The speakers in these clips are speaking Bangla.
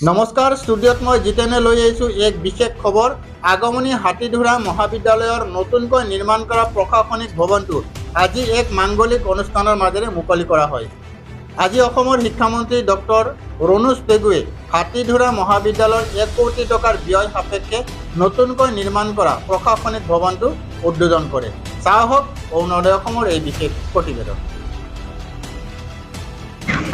নমস্কাৰ ষ্টুডিঅ'ত মই জিতেনে লৈ আহিছোঁ এক বিশেষ খবৰ। আগমনী হাতীধৰা মহাবিদ্যালয়ৰ নতুনকৈ নিৰ্মাণ কৰা প্ৰশাসনিক ভৱনটো আজি এক মাংগলিক অনুষ্ঠানৰ মাজেৰে মুকলি কৰা হয়। আজি অসমৰ শিক্ষামন্ত্ৰী ডক্টৰ ৰণোজ পেগুৱে হাতীধৰা মহাবিদ্যালয়ৰ 1 কোটি টকাৰ ব্যয় সাপেক্ষে নতুনকৈ নিৰ্মাণ কৰা প্ৰশাসনিক ভৱনটো উদ্বোধন কৰে। চাওক অৰুণোদয় অসমৰ এই বিশেষ প্ৰতিবেদন।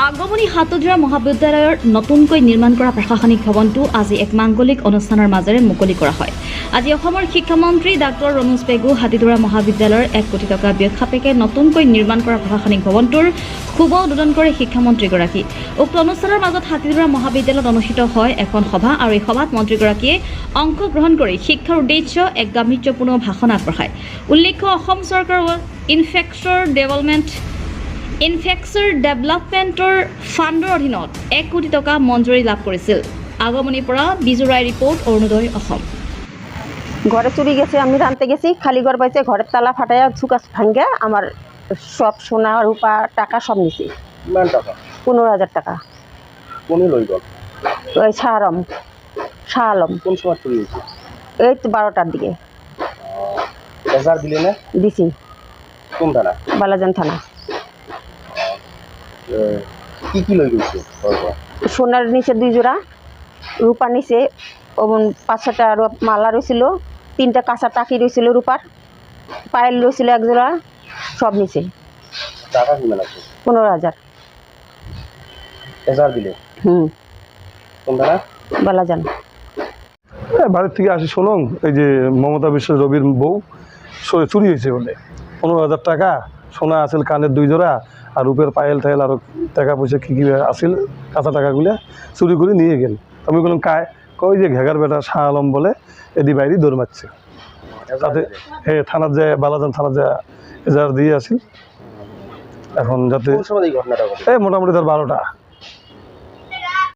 আগমনী হাতীধৰা মহাবিদ্যালয়ৰ নতুনকৈ নিৰ্মাণ কৰা প্ৰশাসনিক ভৱনটো আজি এক মাংগলিক অনুষ্ঠানৰ মাজেৰে মুকলি কৰা হয়। আজি অসমৰ শিক্ষামন্ত্ৰী ডক্টৰ ৰণোজ পেগু হাতীধৰা মহাবিদ্যালয়ৰ 1 কোটি টকা ব্যয় সাপেক্ষে নতুনকৈ নিৰ্মাণ কৰা প্ৰশাসনিক ভৱনটোৰ শুভ উদ্বোধন কৰে শিক্ষামন্ত্ৰীগৰাকী। উক্ত অনুষ্ঠানৰ মাজত হাতীধৰা মহাবিদ্যালয়ত অনুষ্ঠিত হয় এখন সভা আৰু এই সভাত মন্ত্ৰীগৰাকীয়ে অংশগ্ৰহণ কৰি শিক্ষাৰ উদ্দেশ্য এক গাম্ভীৰ্যপূৰ্ণ ভাষণ আগবঢ়ায়। উল্লেখ্য অসম চৰকাৰৰ ইনফ্ৰাষ্ট্ৰাকচাৰ ডেভেলপমেণ্টৰ ফাণ্ডৰ অধীনত 1 কোটি টকা মঞ্জুৰি লাভ কৰিছিল। আগমনীৰ পৰা বিজু ৰায় ৰিপৰ্ট, অৰুণোদয় অসম। ঘরে চুরি গেছে, আমি রানতে গেছি, খালি ঘর পাইছে, ঘরের তালা ফাটাইয়া ঝুকাস ভাঙ্গে আমার সব সোনা রূপা টাকা সব নিছি। 15,000 টাকা। কোনে লই গল? ওই শাহ আলম। কোন সময় চুরি হয়েছে? এই তো 12টার দিকে এজার দিলে না? দিছি। কোন থানা? বালাজান থানা। কি লই গেছে? সোনার নিচে 2 জোড়া, রূপা নিচে 5-6টা মালা রয়েছিল, 3টা কাঁচা টাকি রয়েছিল রূপার, পায়েল রয়েছিল 1 জোড়া, সব নিচে। টাকা কি মেলা? 15,000। এজার দিলে? কোন থানা? বালাজান। ভারত থেকে আসি শোনং, এই যে মমতা বিশ্ব রবির বউ চুরি হয়েছে বলে 15,000 টাকা, সোনা আছিল কানের 2 জোড়া, আর রূপের পায়েল টাইল আর টাকা পয়সা কী আছিল কাঁচা টাকাগুলো চুরি করে নিয়ে গেল। আমি বললাম কই যে ঘেগার বেটা শাহ আলম বলে এদি বাইরে দৌড় মারছে। তাতে থানার যায়, বালাজান থানার যায় এজার দিয়ে আসিল। এখন যাতে ঘটনাটা মোটামুটি তার 12টা